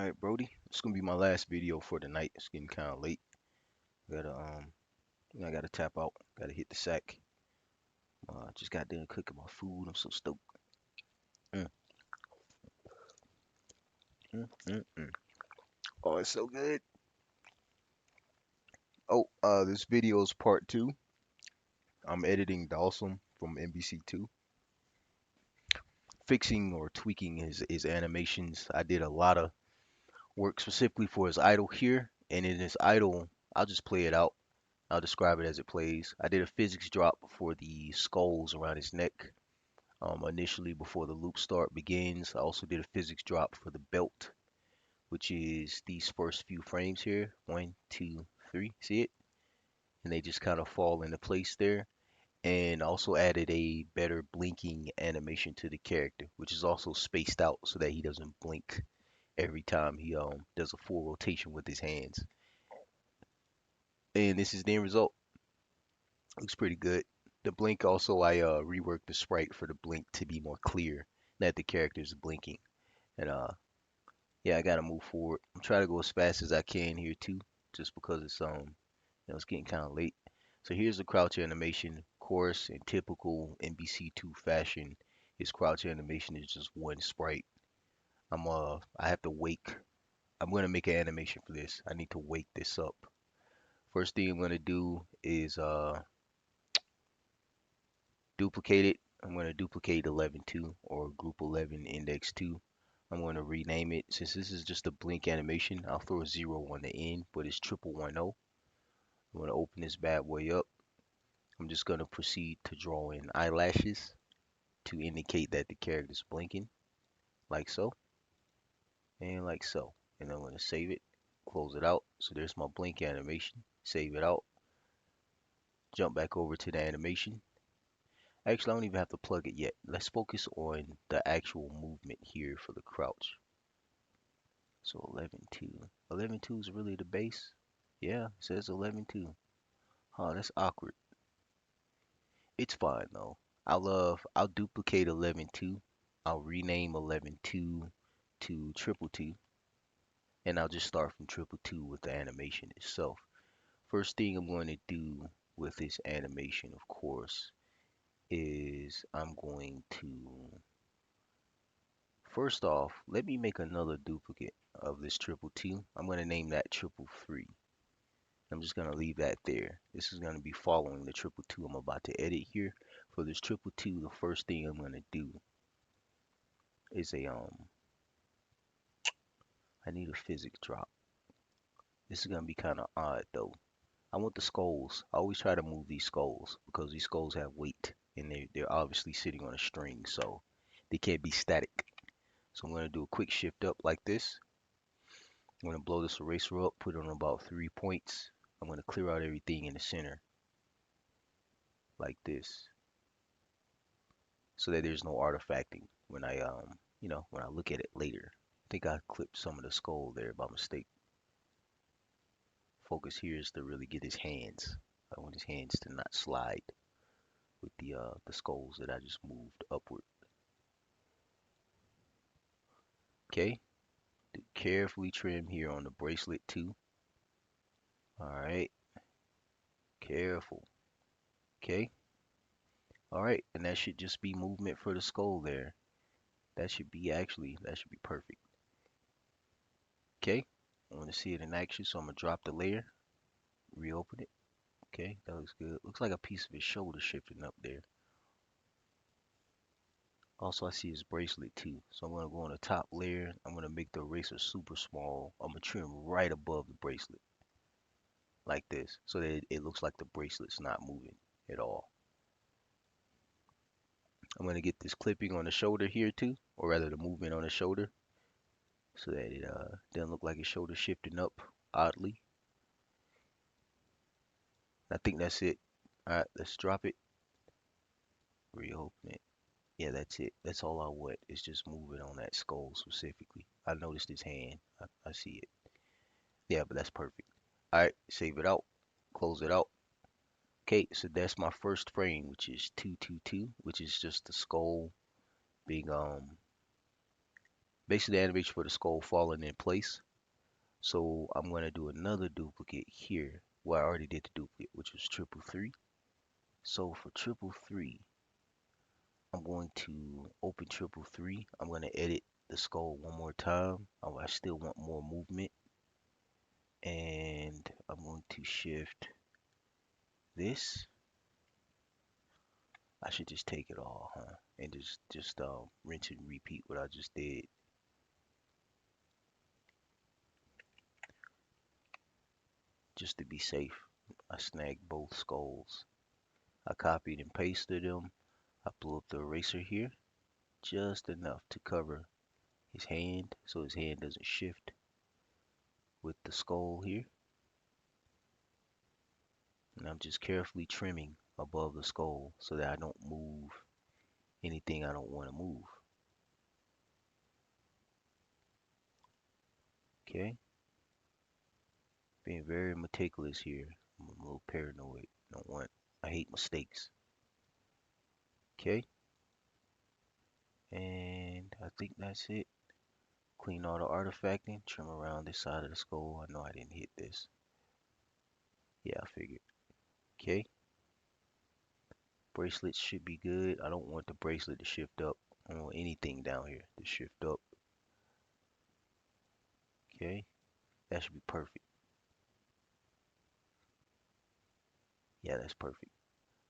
Alright, Brody. It's gonna be my last video for the night. It's getting kind of late. I gotta tap out. Gotta hit the sack. Just got done cooking my food. I'm so stoked. Mm, mm. Oh, it's so good. Oh, this video is part two. I'm editing DHALSIM from MVC2, fixing or tweaking his animations. I did a lot of work specifically for his idle here, and in his idle, I'll just play it out. I'll describe it as it plays. I did a physics drop for the skulls around his neck. Initially before the loop start begins. I also did a physics drop for the belt, which is these first few frames here. One, two, three. See it? And they just kind of fall into place there. And also added a better blinking animation to the character, which is also spaced out so that he doesn't blink every time he does a full rotation with his hands. And this is the end result. Looks pretty good. The blink also I reworked the sprite for the blink to be more clear that the character is blinking. And yeah, I gotta move forward. I'm trying to go as fast as I can here too, just because it's getting kind of late. So here's the crouch animation. Of course, in typical MVC2 fashion, his crouch animation is just one sprite. I have to wake. I'm gonna make an animation for this. I need to wake this up. First thing I'm gonna do is duplicate it. I'm gonna duplicate 11.2 or group 11 index 2. I'm going to rename it. Since this is just a blink animation, I'll throw a 0 on the end, but it's 1110. I'm going to open this bad boy up. I'm just going to proceed to draw in eyelashes to indicate that the character is blinking, like so, and like so. And I'm going to save it, close it out. So there's my blink animation. Save it out, jump back over to the animation. Actually, I don't even have to plug it yet. Let's focus on the actual movement here for the crouch. So 11.2. 11.2 is really the base. Yeah, it says 11.2. Oh, that's awkward. It's fine though. I'll duplicate 11.2. I'll rename 11.2 to 222, and I'll just start from 222 with the animation itself. First thing I'm going to do with this animation, of course, is I'm going to first off, let me make another duplicate of this 222. I'm going to name that 333. I'm just going to leave that there. This is going to be following the 222 I'm about to edit here. For this 222, the first thing I'm going to do is I need a physics drop. This is going to be kind of odd though. I want the skulls. I always try to move these skulls because these skulls have weight and they're obviously sitting on a string, so they can't be static. So I'm going to do a quick shift up like this. I'm going to blow this eraser up, put it on about 3 points. I'm going to clear out everything in the center like this so that there's no artifacting when when I look at it later. I think I clipped some of the skull there by mistake. Focus here is to really get his hands. I want his hands to not slide with the skulls that I just moved upward. Okay, carefully trim here on the bracelet too. All right, careful. Okay, all right, and that should just be movement for the skull there. That should be perfect. Okay, I want to see it in action, so I'm gonna drop the layer, reopen it. Okay, that looks good. Looks like a piece of his shoulder shifting up there. Also, I see his bracelet too. So I'm gonna go on the top layer. I'm gonna make the eraser super small. I'm gonna trim right above the bracelet like this so that it looks like the bracelet's not moving at all. I'm gonna get this clipping on the shoulder here too, or rather the movement on the shoulder so that it doesn't look like his shoulder shifting up oddly. I think that's it. All right, let's drop it. Reopen it. Yeah, that's it. That's all I want. It's just moving on that skull specifically. I noticed his hand. I see it. Yeah, but that's perfect. All right, save it out. Close it out. Okay, so that's my first frame, which is 222, which is just the skull being Basically, the animation for the skull falling in place. So I'm going to do another duplicate here. Well, I already did the duplicate, which was triple three. So for triple three, I'm going to open triple three. I'm going to edit the skull one more time. I still want more movement. And I'm going to shift this. I should just take it all, huh? And just rinse and repeat what I just did. Just to be safe, I snagged both skulls. I copied and pasted them. I blew up the eraser here, just enough to cover his hand so his hand doesn't shift with the skull here. And I'm just carefully trimming above the skull so that I don't move anything I don't want to move. Okay, being very meticulous here. I'm a little paranoid. I hate mistakes. Okay, and I think that's it. Clean all the artifacting, trim around this side of the skull. I know I didn't hit this. Yeah, I figured. Okay, bracelets should be good. I don't want the bracelet to shift up. I don't want anything down here to shift up. Okay, that should be perfect. Yeah, that's perfect.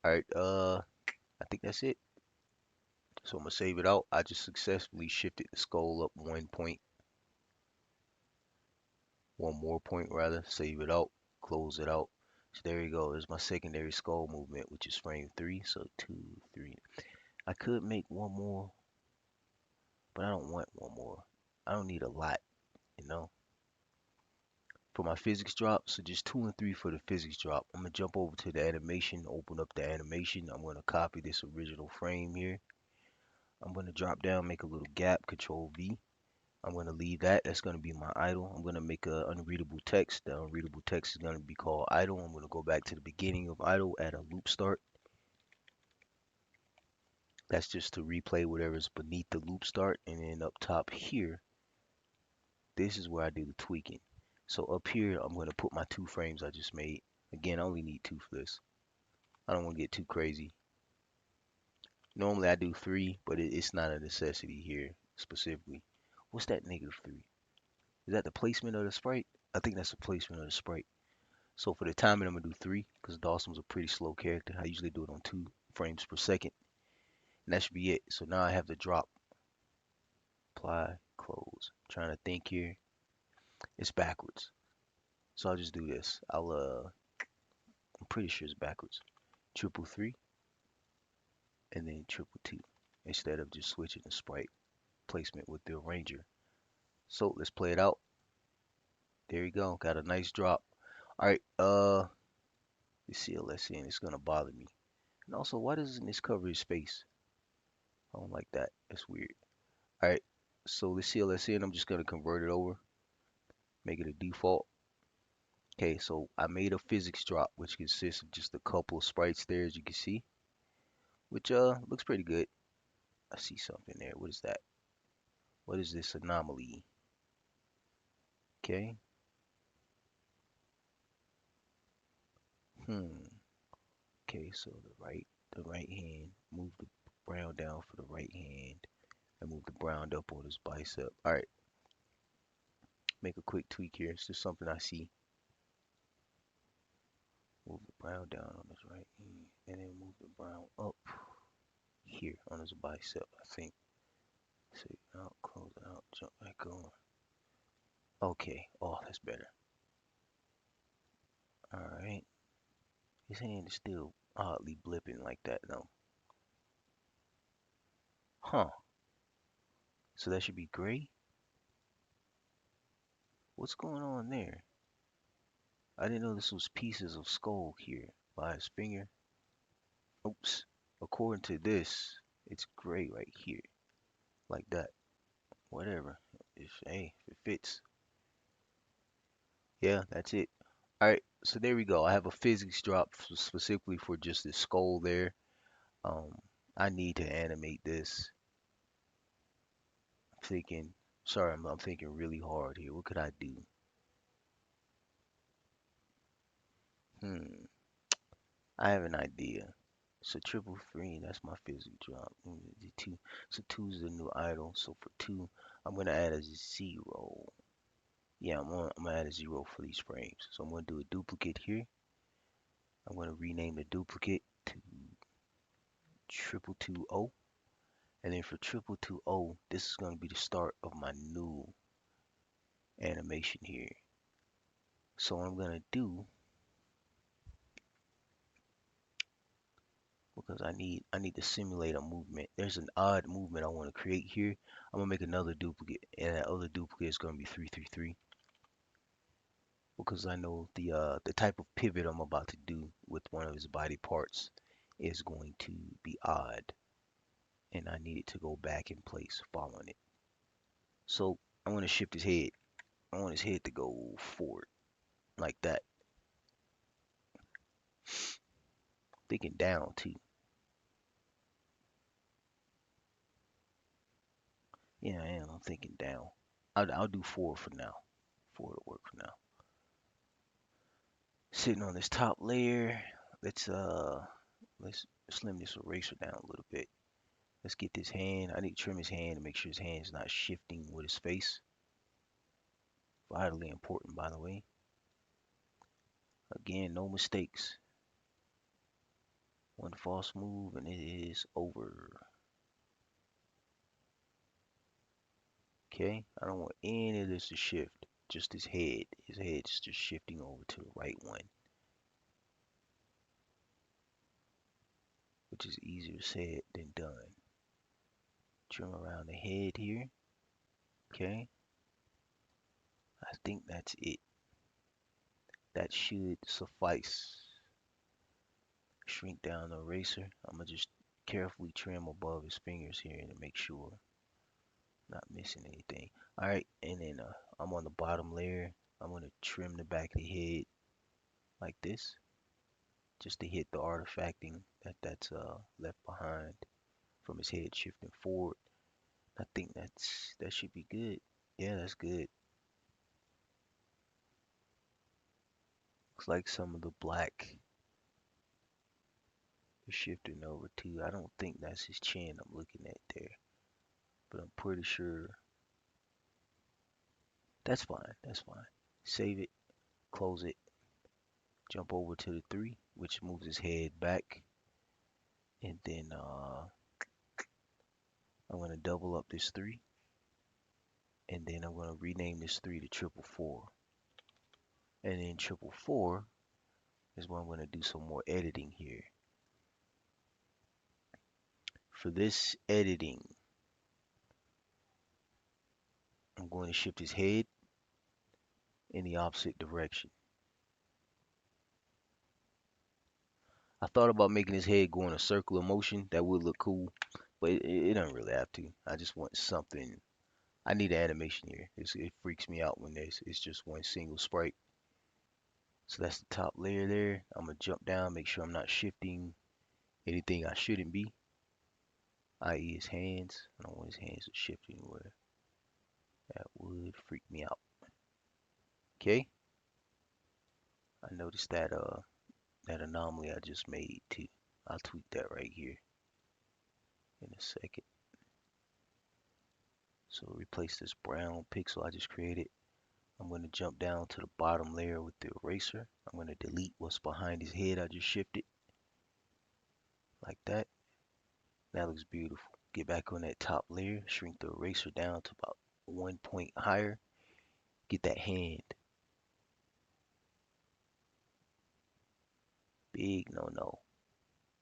All right, I think that's it. So I'm gonna save it out. I just successfully shifted the skull up 1 point, one more point rather. Save it out, close it out. So there you go. There's my secondary skull movement, which is frame 3. So 2, 3. I could make one more, but I don't want one more. I don't need a lot, you know. For my physics drop, so just 2 and 3 for the physics drop. I'm gonna jump over to the animation, open up the animation. I'm gonna copy this original frame here. I'm gonna drop down, make a little gap, Control V. I'm going to leave that. That's going to be my idle. I'm going to make a unreadable text. The unreadable text is going to be called idle. I'm going to go back to the beginning of idle, add a loop start. That's just to replay whatever's beneath the loop start. And then up top here, this is where I do the tweaking. So up here, I'm going to put my 2 frames I just made. Again, I only need 2 for this. I don't want to get too crazy. Normally I do 3, but it's not a necessity here specifically. What's that -3? Is that the placement of the sprite? I think that's the placement of the sprite. So for the timing, I'm gonna do 3 because Dawson's a pretty slow character. I usually do it on 2 frames per second, and that should be it. So now I have the drop, apply, close. I'm trying to think here. It's backwards, so I'll just do this. I'm pretty sure it's backwards. Triple three, and then triple two, instead of just switching the sprite placement with the arranger. So let's play it out. There you go. Got a nice drop. All right. Let's see. Let's see. And it's gonna bother me. And also, why doesn't this cover his face? I don't like that. That's weird. All right, so let's see, and I'm just gonna convert it over, make it a default. Okay, so I made a physics drop, which consists of just a couple of sprites there, as you can see, which looks pretty good. I see something there. What is that? What is this anomaly? Okay. Hmm. Okay, so the right hand, move the brown down for the right hand, and move the brown up on his bicep. All right, make a quick tweak here. It's just something I see. Move the brown down on his right hand, and then move the brown up here on his bicep, I think. Save it out, close it out, jump back on. Okay, oh, that's better. Alright, his hand is still oddly blipping like that though. Huh, so that should be gray? What's going on there? I didn't know this was pieces of skull here by his finger. Oops, according to this, it's gray right here, like that. Whatever, hey, if it fits. Yeah, that's it. Alright, so there we go. I have a physics drop specifically for just this skull there. Um, I need to animate this. I'm thinking Sorry, I'm thinking really hard here. What could I do? Hmm, I have an idea. So triple three, that's my physics drop. The two, so two is the new idle. So for two, I'm gonna add a zero. Yeah, I'm gonna add a zero for these frames. So I'm gonna do a duplicate here. I'm gonna rename the duplicate to triple two O. And then for triple two O, this is gonna be the start of my new animation here. So what I'm gonna do, because I need to simulate a movement. There's an odd movement I want to create here. I'm gonna make another duplicate, and that other duplicate is gonna be 333 because I know the type of pivot I'm about to do with one of his body parts is going to be odd, and I need it to go back in place following it. So I want to shift his head. I want his head to go forward like that, thinking down too. Yeah, I am. I'm thinking down. I'll do forward for now. Forward will work for now. Sitting on this top layer. Let's let's slim this eraser down a little bit. Let's get this hand. I need to trim his hand to make sure his hand's not shifting with his face. Vitally important, by the way. Again, no mistakes. One false move and it is over. Okay, I don't want any of this to shift. Just his head. His head's just shifting over to the right one, which is easier said than done. Trim around the head here. Okay, I think that's it. That should suffice. Shrink down the eraser. I'm gonna just carefully trim above his fingers here to make sure not missing anything. All right, and then I'm on the bottom layer. I'm gonna trim the back of the head like this, just to hit the artifacting that's left behind from his head shifting forward. I think that should be good. Yeah, that's good. Looks like some of the black is shifting over too. I don't think that's his chin I'm looking at there, but I'm pretty sure that's fine. That's fine. Save it, close it, jump over to the three, which moves his head back, and then I'm gonna double up this three, and then I'm gonna rename this three to triple four, and then triple four is when I'm gonna do some more editing here. For this editing, I'm going to shift his head in the opposite direction. I thought about making his head go in a circular motion. That would look cool, but it doesn't really have to. I just want something. I need an animation here. It freaks me out when it's just one single sprite. So that's the top layer there. I'm gonna jump down, make sure I'm not shifting anything I shouldn't be, i.e. his hands. I don't want his hands to shift anywhere. That would freak me out. Okay. I noticed that anomaly I just made too. I'll tweak that right here in a second. So replace this brown pixel I just created. I'm going to jump down to the bottom layer with the eraser. I'm going to delete what's behind his head I just shifted like that. That looks beautiful. Get back on that top layer, shrink the eraser down to about 1 point higher. Get that hand. Big no no.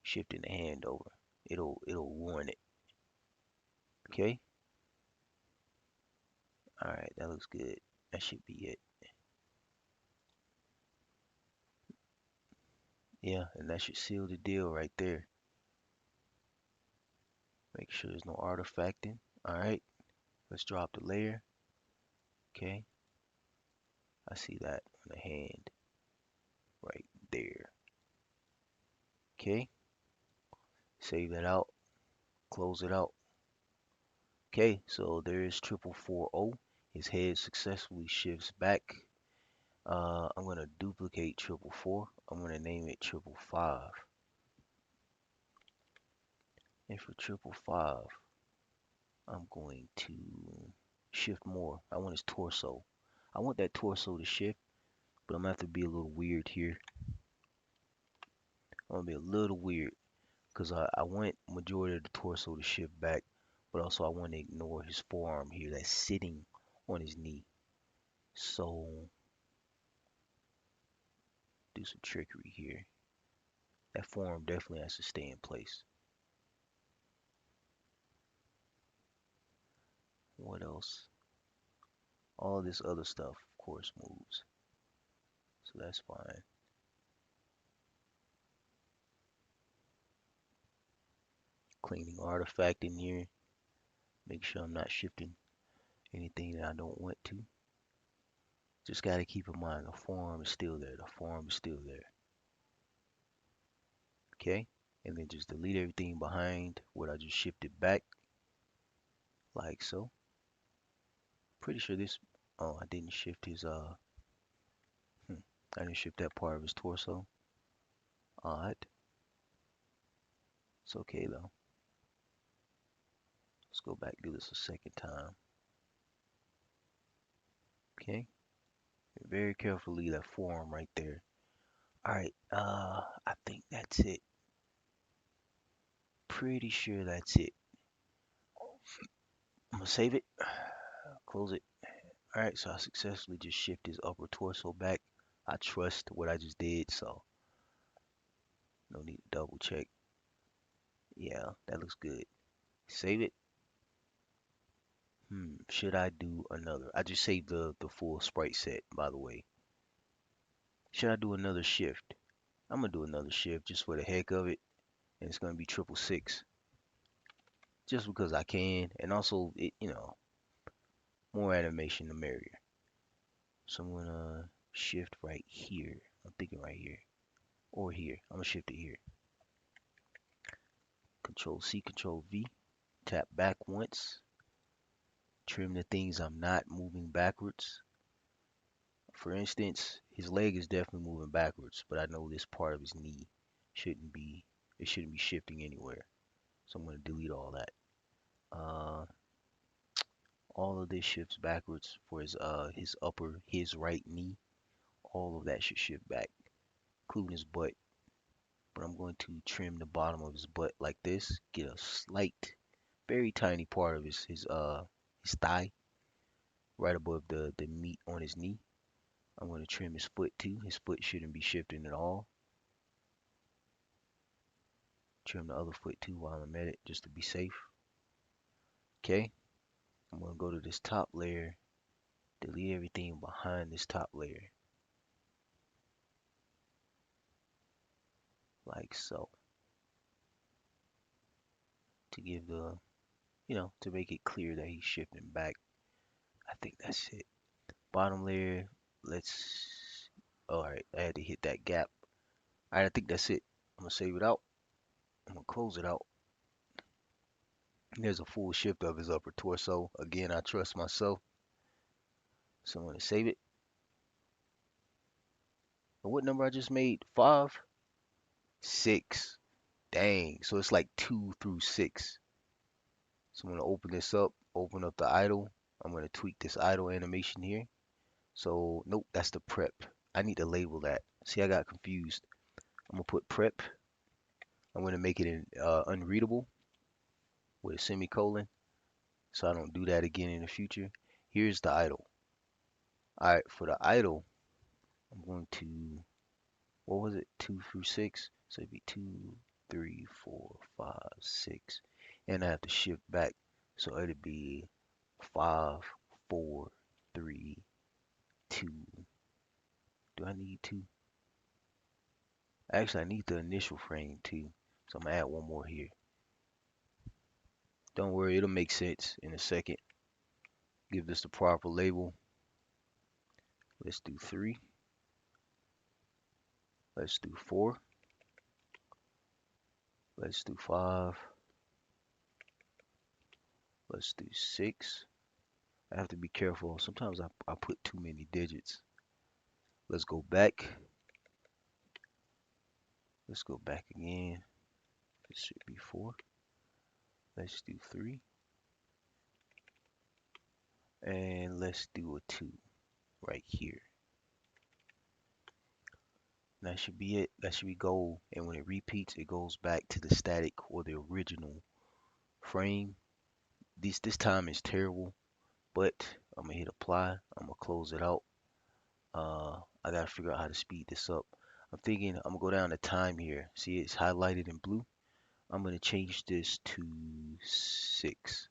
Shifting the hand over. It'll ruin it. Okay? Alright, that looks good. That should be it. Yeah, and that should seal the deal right there. Make sure there's no artifacting. Alright, let's drop the layer. Okay, I see that on the hand right there. Okay, save that out, close it out. Okay, so there's 4440. His head successfully shifts back. I'm gonna duplicate 444. I'm gonna name it 555. And for 555, I'm going to shift more. I want his torso. I want that torso to shift, but I'm gonna have to be a little weird here. I'm gonna be a little weird because I want majority of the torso to shift back, but also I want to ignore his forearm here that's sitting on his knee. So do some trickery here. That forearm definitely has to stay in place. What else? All this other stuff, of course, moves. So that's fine. Cleaning artifact in here. Make sure I'm not shifting anything that I don't want to. Just got to keep in mind the forearm is still there. The forearm is still there. Okay? And then just delete everything behind what I just shifted back. Like so. Pretty sure this, oh, I didn't shift his, I didn't shift that part of his torso. Odd. It's okay though. Let's go back, do this a second time. Okay? Very carefully, that forearm right there. Alright, I think that's it. Pretty sure that's it. I'm gonna save it, close it. Alright, so I successfully just shift his upper torso back. I trust what I just did, so no need to double check. Yeah, that looks good. Save it. Should I do another? I just saved the full sprite set, by the way. Should I do another shift? I'm gonna do another shift just for the heck of it, and it's gonna be 666, just because I can, and also more animation the merrier. So I'm gonna shift right here. I'm thinking right here or here. I'm gonna shift it here. Control C, Control V. Tap back once. Trim the things I'm not moving backwards. For instance, his leg is definitely moving backwards, but I know this part of his knee shouldn't be, it shouldn't be shifting anywhere. So I'm going to delete all that. Uh, all of this shifts backwards for his right knee. All of that should shift back, including his butt. But I'm going to trim the bottom of his butt like this, get a slight, very tiny part of his thigh right above the meat on his knee. I'm going to trim his foot too. His foot shouldn't be shifting at all. Trim the other foot too while I'm at it, just to be safe. Okay, I'm going to go to this top layer, delete everything behind this top layer, like so, to give to make it clear that he's shifting back. I think that's it. Bottom layer, all right, I had to hit that gap. All right, I think that's it. I'm going to save it out. I'm going to close it out. There's a full shift of his upper torso. Again, I trust myself. So I'm going to save it. And what number I just made? 5? 6. Dang. So it's like 2 through 6. So I'm going to open this up. Open up the idle. I'm going to tweak this idle animation here. So, nope, that's the prep. I need to label that. See, I got confused. I'm going to put prep. I'm going to make it unreadable with a semicolon, so I don't do that again in the future. Here's the idle. All right, for the idle, I'm going to, what was it, 2 through 6? So it'd be 2, 3, 4, 5, 6. And I have to shift back. So it'd be 5, 4, 3, 2. Do I need 2? Actually, I need the initial frame too. So I'm gonna add one more here. Don't worry, it'll make sense in a second. Give this the proper label. Let's do 3. Let's do 4. Let's do 5. Let's do 6. I have to be careful. Sometimes I put too many digits. Let's go back. Let's go back again. This should be 4. Let's do 3. And let's do a 2 right here. That should be it. That should be gold. And when it repeats, it goes back to the static or the original frame. This time is terrible, but I'm gonna hit apply. I'm gonna close it out. I gotta figure out how to speed this up. I'm thinking I'm gonna go down to time here. See, it's highlighted in blue. I'm gonna change this to 6.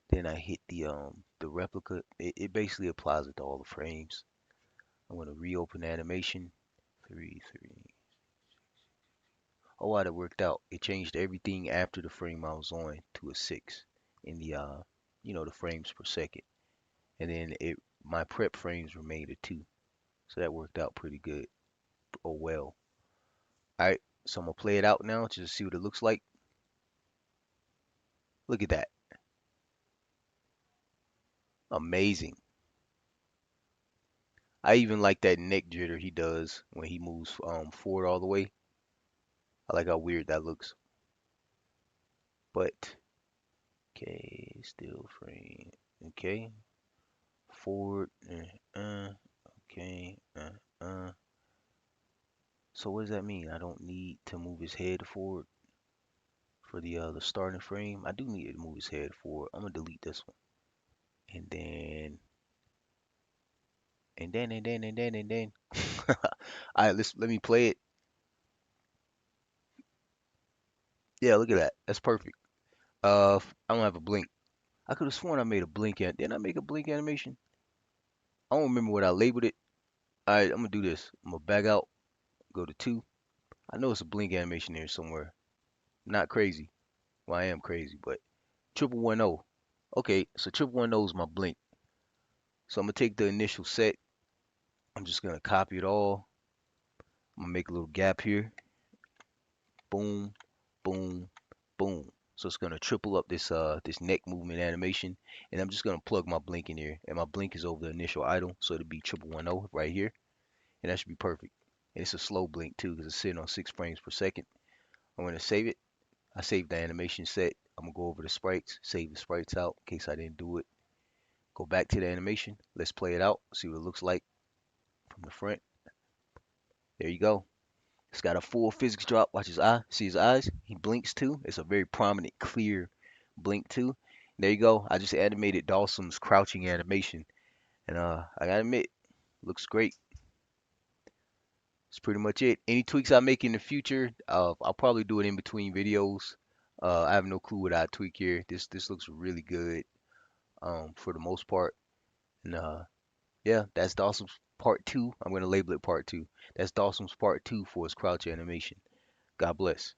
Then I hit the replica. It basically applies it to all the frames. I'm gonna reopen the animation. 3, 3. Oh, wow, that worked out. It changed everything after the frame I was on to a 6 in the the frames per second. And then my prep frames remained a 2. So that worked out pretty good. Oh well. All right, so I'm gonna play it out now just to see what it looks like. Look at that. Amazing. I even like that neck jitter he does when he moves forward all the way. I like how weird that looks. But okay, still frame. Okay, forward. Okay. So what does that mean? I don't need to move his head forward for the starting frame. I do need to move his head forward. I'm gonna delete this one. And then and then. All right, let me play it. Yeah, look at that. That's perfect. I don't have a blink. I could have sworn I made a blink. Didn't I make a blink animation? I don't remember what I labeled it. All right, I'm gonna do this. I'm gonna back out, go to 2. I know it's a blink animation there somewhere. Not crazy. Well, I am crazy, but 1110. Okay, so 1110 is my blink. So I'm gonna take the initial set. I'm just gonna copy it all. I'm gonna make a little gap here. Boom, boom, boom. So it's gonna triple up this neck movement animation, and I'm just gonna plug my blink in here, and my blink is over the initial idle, so it'll be 1110 right here, and that should be perfect. And it's a slow blink too, because it's sitting on 6 frames per second. I'm gonna save it. I saved the animation set. I'm gonna go over the sprites, save the sprites out in case I didn't do it. Go back to the animation. Let's play it out. See what it looks like from the front. There you go. It's got a full physics drop. Watch his eye. See his eyes? He blinks too. It's a very prominent, clear blink too. There you go. I just animated Dawson's crouching animation. And I gotta admit, looks great. That's pretty much it. Any tweaks I make in the future, I'll probably do it in between videos. I have no clue what I tweak here. This looks really good for the most part. And yeah, that's Dawson's part 2. I'm gonna label it part 2. That's Dawson's part 2 for his crouch animation. God bless.